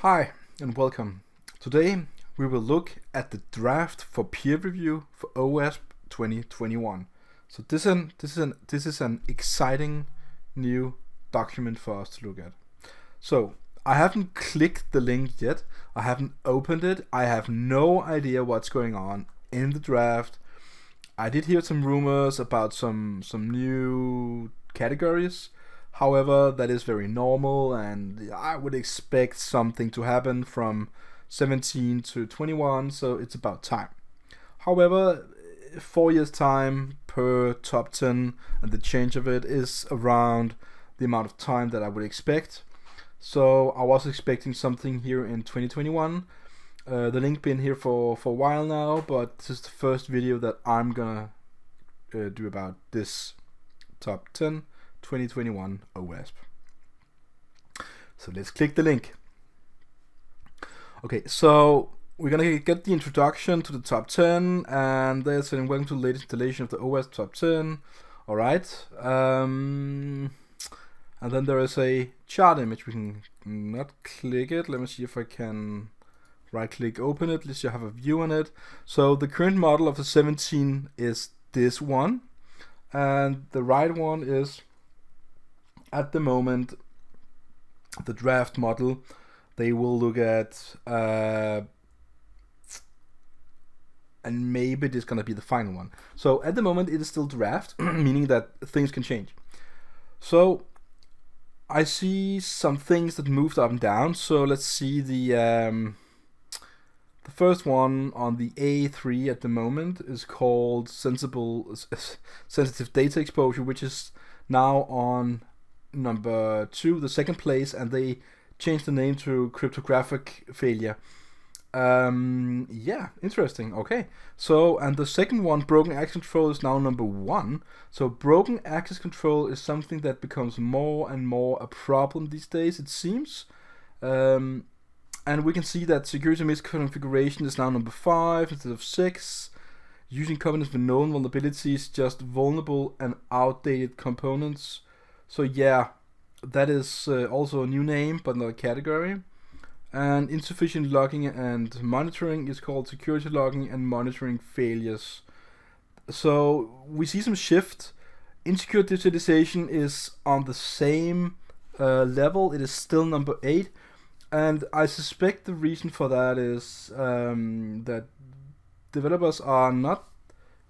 Hi and welcome. Today we will look at the draft for peer review for Owasp 2021. So this is an exciting new document for us to look at. So I haven't clicked the link yet. I haven't opened it. I have no idea what's going on in the draft. I did hear some rumors about some new categories. However, that is very normal, and I would expect something to happen from 17 to 21, so it's about time. However, 4 years time per top 10, and the change of it is around the amount of time that I would expect. So I was expecting something here in 2021. The link been here for a while now, but this is the first video that I'm gonna do about this top 10 2021 Owasp. So let's click the link. Okay, so we're gonna get the introduction to the top 10, and they're saying welcome to the latest installation of the Owasp top 10. Alright. And then there is a chart image. We can not click it. Let me see if I can right click open it. At least you have a view on it. So the current model of the 17 is this one, and the right one is at the moment the draft model. They will look at and maybe this is gonna be the final one. So at the moment it is still draft, meaning that things can change. So I see some things that moved up and down. So let's see the first one on the A3 at the moment is called sensitive data exposure, which is now on number 2, the second place, and they changed the name to cryptographic failure. Yeah, interesting. Okay, so and the second one, broken access control, is now number 1. So broken access control is something that becomes more and more a problem these days, it seems. And we can see that security misconfiguration is now number 5 instead of 6. Using components with known vulnerabilities, just vulnerable and outdated components. So yeah, that is also a new name, but not a category. And insufficient logging and monitoring is called security logging and monitoring failures. So we see some shift. Insecure digitalization is on the same level. It is still number 8. And I suspect the reason for that is that developers are not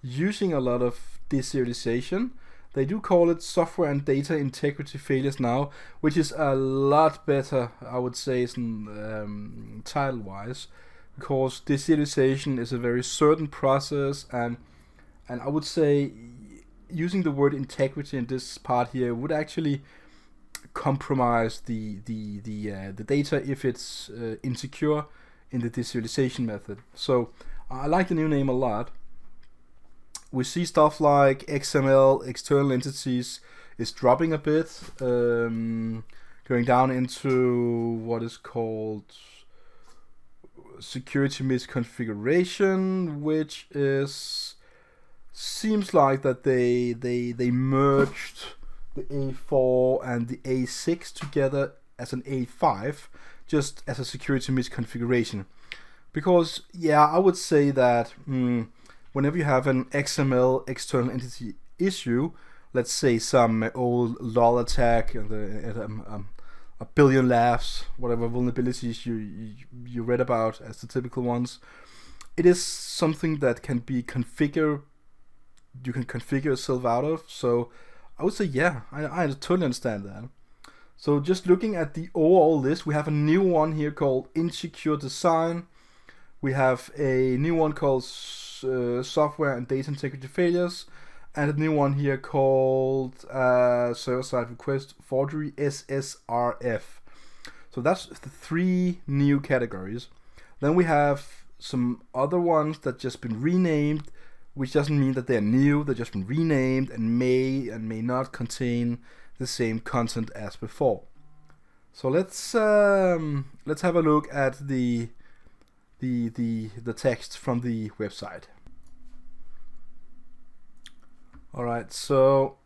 using a lot of deserialization. They do call it software and data integrity failures now, which is a lot better, I would say, title-wise, because deserialization is a very certain process, and I would say using the word integrity in this part here would actually compromise the data if it's insecure in the deserialization method. So I like the new name a lot. We see stuff like XML, external entities, is dropping a bit, going down into what is called security misconfiguration, which seems like that they merged the A4 and the A6 together as an A5, just as a security misconfiguration. Because yeah, I would say that whenever you have an XML external entity issue, let's say some old LOL attack, a billion laughs, whatever vulnerabilities you read about as the typical ones, it is something that can be configured. You can configure yourself out of. So I would say yeah, I totally understand that. So just looking at the overall list, we have a new one here called insecure design. We have a new one called software and data integrity failures, and a new one here called server-side request forgery, SSRF. So that's the 3 new categories. Then we have some other ones that just been renamed, which doesn't mean that they're new. They've just been renamed and may not contain the same content as before. So let's have a look at the text from the website. Alright, so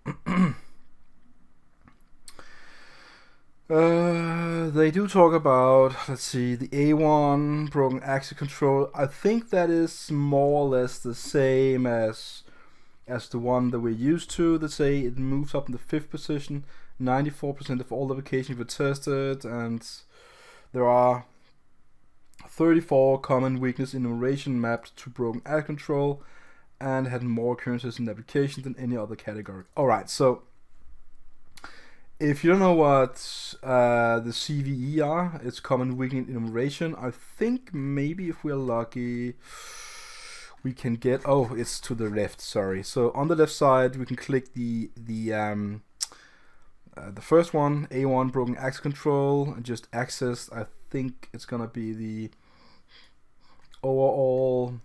They do talk about, let's see, the A1 broken access control. I think that is more or less the same as the one that we're used to. They say it moves up in the 5th position. 94% of all applications were tested, and there are 34 common weakness enumeration mapped to broken access control, and had more occurrences in the application than any other category. Alright, so if you don't know what the CVE are, it's common weakness enumeration. I think maybe if we're lucky, we can get, oh, it's to the left, sorry. So on the left side, we can click the first one, A1 broken access control, and just access. I think it's gonna be the overall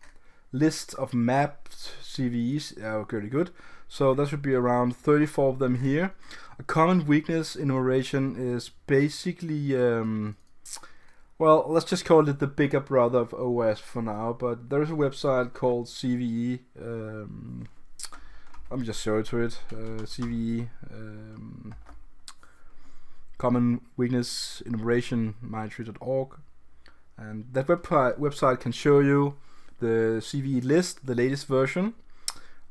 list of mapped CVEs. Very good. So that should be around 34 of them here. A common weakness enumeration is basically, well, let's just call it the bigger brother of Owasp for now, but there's a website called CVE. Let me just show it to it. CVE, common weakness enumeration, mindtree.org. And that website can show you the CVE list, the latest version.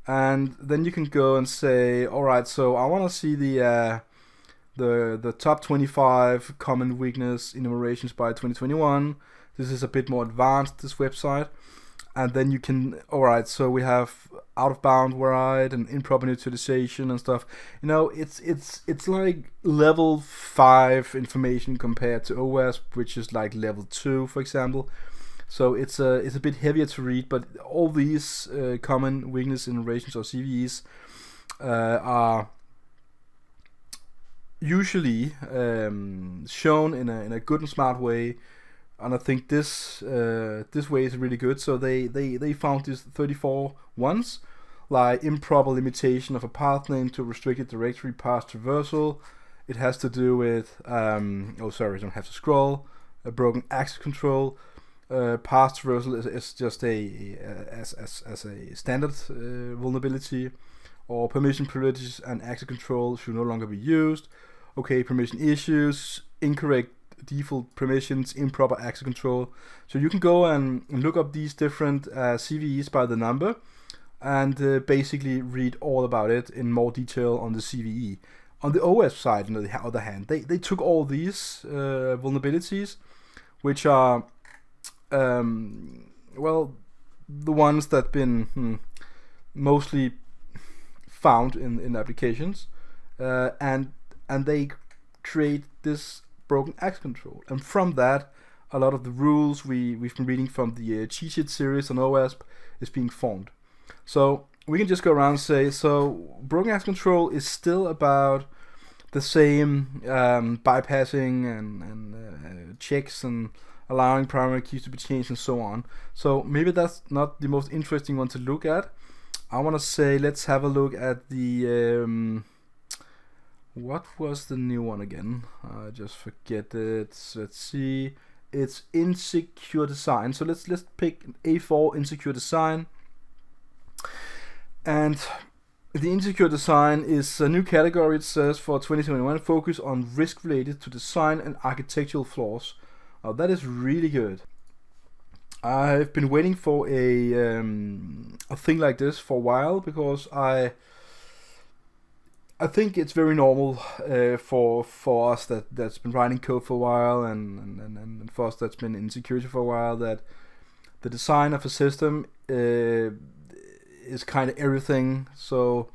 And then you can go and say, alright, so I want to see the top 25 common weakness enumerations by 2021. This is a bit more advanced, this website. And then you can, alright, so we have out of bound wide and improper utilization and stuff. You know, it's like level 5 information compared to Owasp, which is like level 2, for example. So it's a bit heavier to read, but all these common weakness enumerations or CVEs are usually shown in a good and smart way, and I think this way is really good. So they found these 34 ones, like improper limitation of a path name to restricted directory path traversal. It has to do with oh sorry, I don't have to scroll. A broken access control. Path traversal is just as a standard vulnerability, or permission privileges and access control should no longer be used. Okay, permission issues, incorrect default permissions, improper access control. So you can go and look up these different CVEs by the number, and basically read all about it in more detail on the CVE. On the Owasp side, on the other hand, they took all these vulnerabilities, which are well, the ones that been mostly found in applications, and they create this broken access control, and from that, a lot of the rules we've been reading from the cheat sheet series on Owasp is being formed. So we can just go around and say, so broken access control is still about the same bypassing and checks and allowing primary keys to be changed and so on. So maybe that's not the most interesting one to look at. I want to say let's have a look at the what was the new one again? I just forget it. Let's see. It's insecure design. So let's pick A4 insecure design. And the insecure design is a new category, it says, for 2021, focus on risk related to design and architectural flaws. Oh, that is really good. I've been waiting for a thing like this for a while, because I think it's very normal for us that's been writing code for a while, and for us that's been in security for a while, that the design of a system is kind of everything. So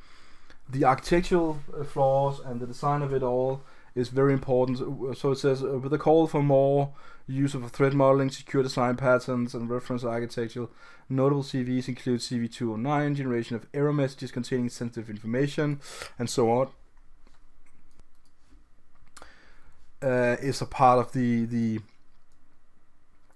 the architectural flaws and the design of it all is very important. So it says, with a call for more use of threat modeling, secure design patterns, and reference architecture, notable CVEs include CV209, generation of error messages containing sensitive information, and so on. Is a part of the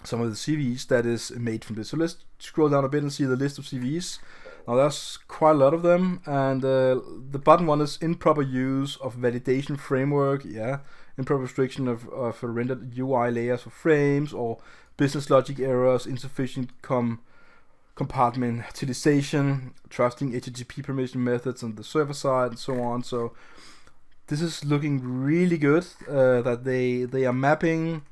some of the CVEs that is made from this. So let's scroll down a bit and see the list of CVEs. Now there's quite a lot of them, and the bottom one is improper use of validation framework, improper restriction of rendered UI layers for frames, or business logic errors, insufficient compartmentalization, trusting HTTP permission methods on the server side, and so on. So this is looking really good. That they are mapping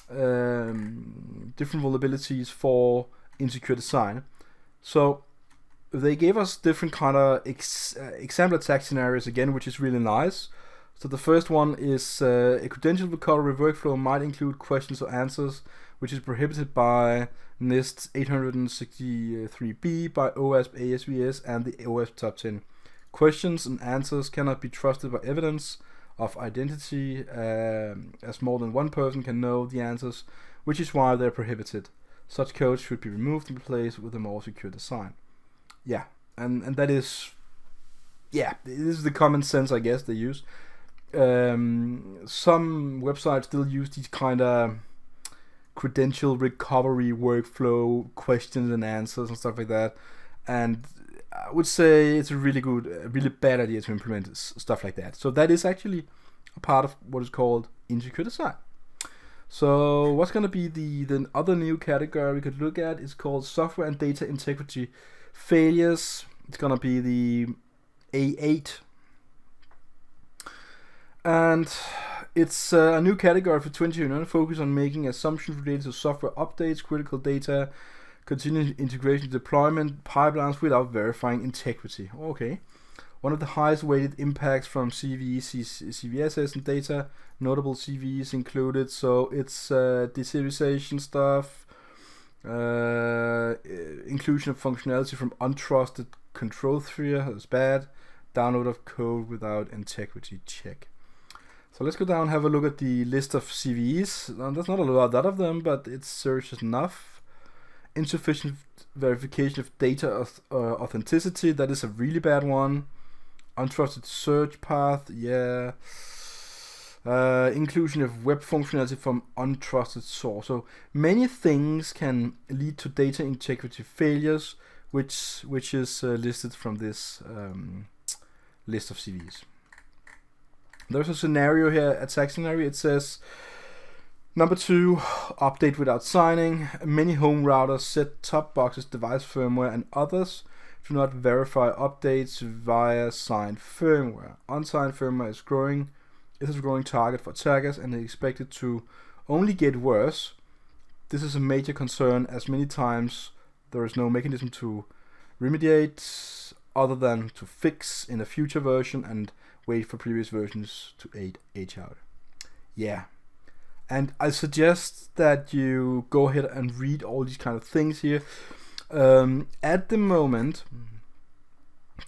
different vulnerabilities for insecure design. So they gave us different kind of example attack scenarios again, which is really nice. So the first one is a credential recovery workflow might include questions or answers, which is prohibited by NIST 863B, by Owasp ASVS, and the Owasp Top 10. Questions and answers cannot be trusted by evidence of identity, as more than one person can know the answers, which is why they're prohibited. Such codes should be removed and replaced with a more secure design. Yeah, and that is, yeah, this is the common sense I guess they use. Some websites still use these kind of credential recovery workflow questions and answers and stuff like that, and I would say it's a really bad idea to implement stuff like that. So that is actually a part of what is called insecure design. So what's going to be the other new category we could look at is called software and data integrity failures. It's going to be the A8. And it's a new category for 2021, focused on making assumptions related to software updates, critical data, continuous integration, deployment, pipelines without verifying integrity. Okay. One of the highest weighted impacts from CVEs, CVSS and data, notable CVEs included. So it's deserialization stuff, inclusion of functionality from untrusted control sphere, that's bad, download of code without integrity check. So let's go down and have a look at the list of CVEs. There's not a lot of them, but it's serious enough. Insufficient verification of data authenticity, that is a really bad one. Untrusted search path, yeah. Inclusion of web functionality from untrusted source. So many things can lead to data integrity failures, which is listed from this list of CVEs. There's a scenario here, attack scenario. It says, number 2, update without signing. Many home routers, set-top boxes, device firmware, and others do not verify updates via signed firmware. Unsigned firmware is growing. It is a growing target for attackers and is expected to only get worse. This is a major concern, as many times there is no mechanism to remediate other than to fix in a future version and wait for previous versions to age out. Yeah. And I suggest that you go ahead and read all these kind of things here. At the moment,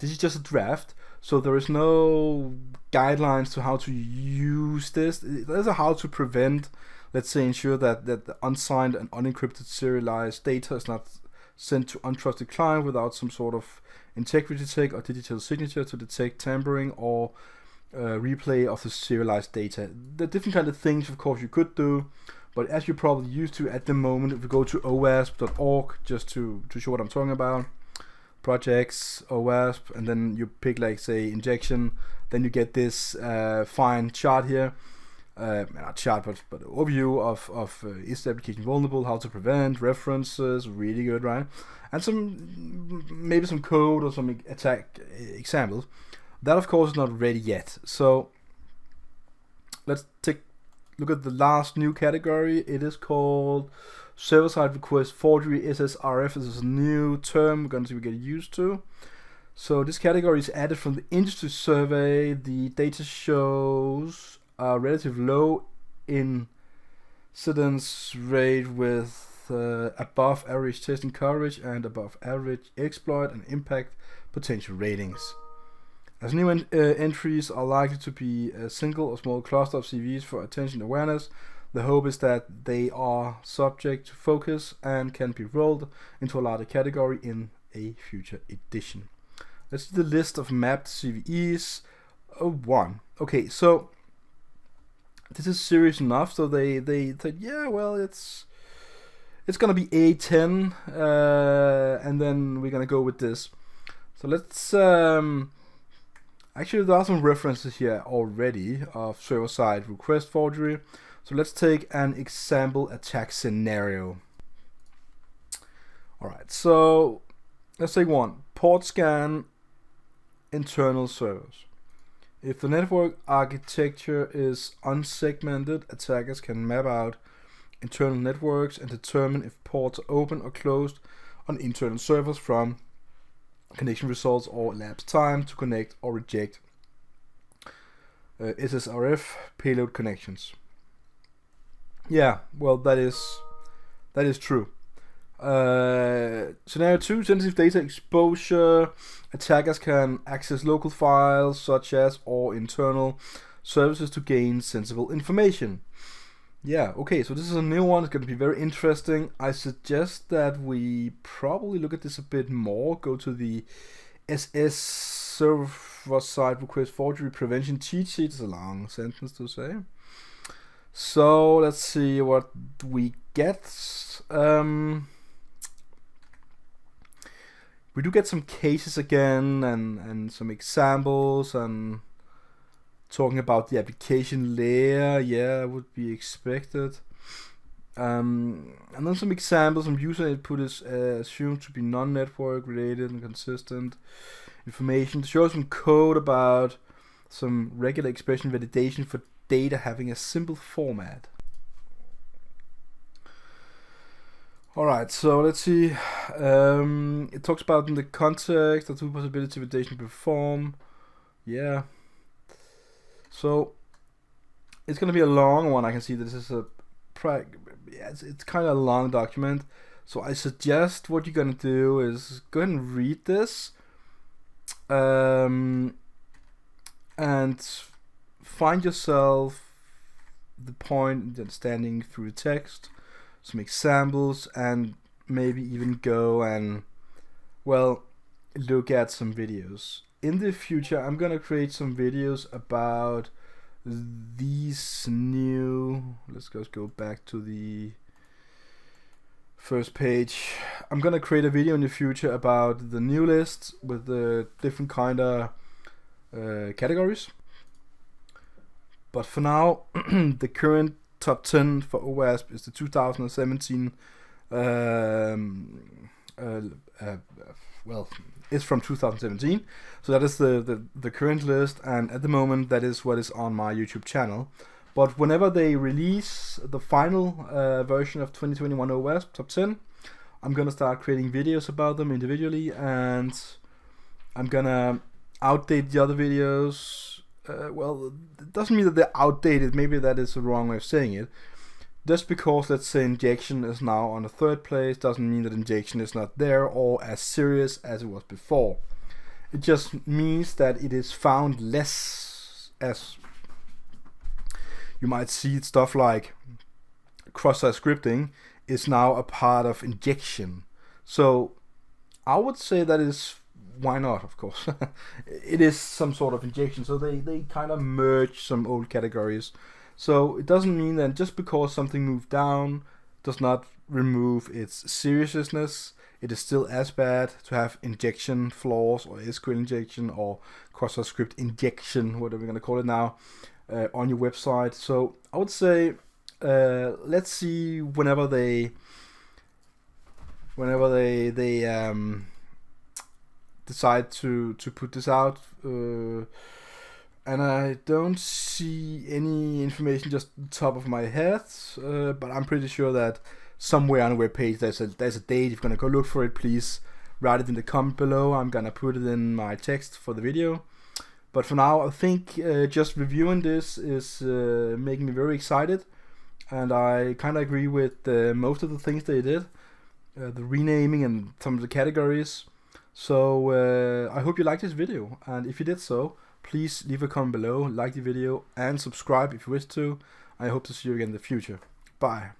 this is just a draft, so there is no guidelines to how to use this. There's a how to prevent, let's say, ensure that the unsigned and unencrypted serialized data is not sent to untrusted client without some sort of integrity check or digital signature to detect tampering or replay of the serialized data. The different kind of things, of course, you could do, but as you're probably used to at the moment, if you go to owasp.org, just to show what I'm talking about, projects, Owasp, and then you pick, like, say, injection, then you get this fine chart here. Not chart, but overview of is the application vulnerable, how to prevent, references, really good, right? And maybe some code or some attack examples. That, of course, is not ready yet. So let's take a look at the last new category. It is called server-side request forgery, SSRF. This is a new term we're going to get used to. So this category is added from the industry survey. The data shows a relatively low incidence rate with above average testing coverage and above average exploit and impact potential ratings. As new entries are likely to be a single or small cluster of CVs for attention awareness, the hope is that they are subject to focus and can be rolled into a larger category in a future edition. Let's see the list of mapped CVEs. 1. Okay, so this is serious enough. So they said, yeah, well, it's gonna be A10, and then we're gonna go with this. So let's actually, there are some references here already of server-side request forgery. So let's take an example attack scenario. Alright, so let's take one. Port scan internal servers. If the network architecture is unsegmented, attackers can map out internal networks and determine if ports are open or closed on internal servers from connection results or elapsed time to connect or reject SSRF payload connections. Yeah, well, that is true. Scenario 2, sensitive data exposure. Attackers can access local files such as or internal services to gain sensible information. Yeah, okay, so this is a new one. It's going to be very interesting. I suggest that we probably look at this a bit more. Go to the SS server-side request forgery prevention cheat sheet. It's a long sentence to say. So let's see what we get. We do get some cases again and some examples and talking about the application layer. Yeah, would be expected. And then some examples. Some user input is assumed to be non-network related and consistent information. To show some code about some regular expression validation for data having a simple format. Alright, so let's see. It talks about in the context the two possibility validation perform. Yeah. So it's gonna be a long one. I can see this is it's kind of a long document. So I suggest what you're gonna do is go ahead and read this, and find yourself the point in understanding through the text, some examples, and maybe even go and, well, look at some videos. In the future, I'm gonna create some videos about these new, let's just go back to the first page. I'm gonna create a video in the future about the new list with the different kind of categories. But for now, the current top 10 for Owasp is the 2017. Well, it's from 2017, so that is the current list, and at the moment that is what is on my YouTube channel. But whenever they release the final version of 2021 Owasp top 10, I'm gonna start creating videos about them individually, and I'm gonna outdate the other videos. Well, it doesn't mean that they're outdated, maybe that is the wrong way of saying it. Just because, let's say, injection is now on the third place doesn't mean that injection is not there or as serious as it was before. It just means that it is found less, as you might see stuff like cross-site scripting is now a part of injection. So I would say that is, why not, of course. It is some sort of injection, so they kind of merge some old categories. So it doesn't mean that just because something moved down does not remove its seriousness. It is still as bad to have injection flaws or SQL injection or cross-site script injection, whatever we're going to call it now, on your website. So I would say let's see whenever they decide to put this out, and I don't see any information just on the top of my head, but I'm pretty sure that somewhere on the webpage there's a date. If you're gonna go look for it, please write it in the comment below. I'm gonna put it in my text for the video. But for now, I think just reviewing this is making me very excited, and I kind of agree with most of the things they did, the renaming and some of the categories. So I hope you liked this video, and if you did so, please leave a comment below, like the video, and subscribe if you wish to. I hope to see you again in the future. Bye.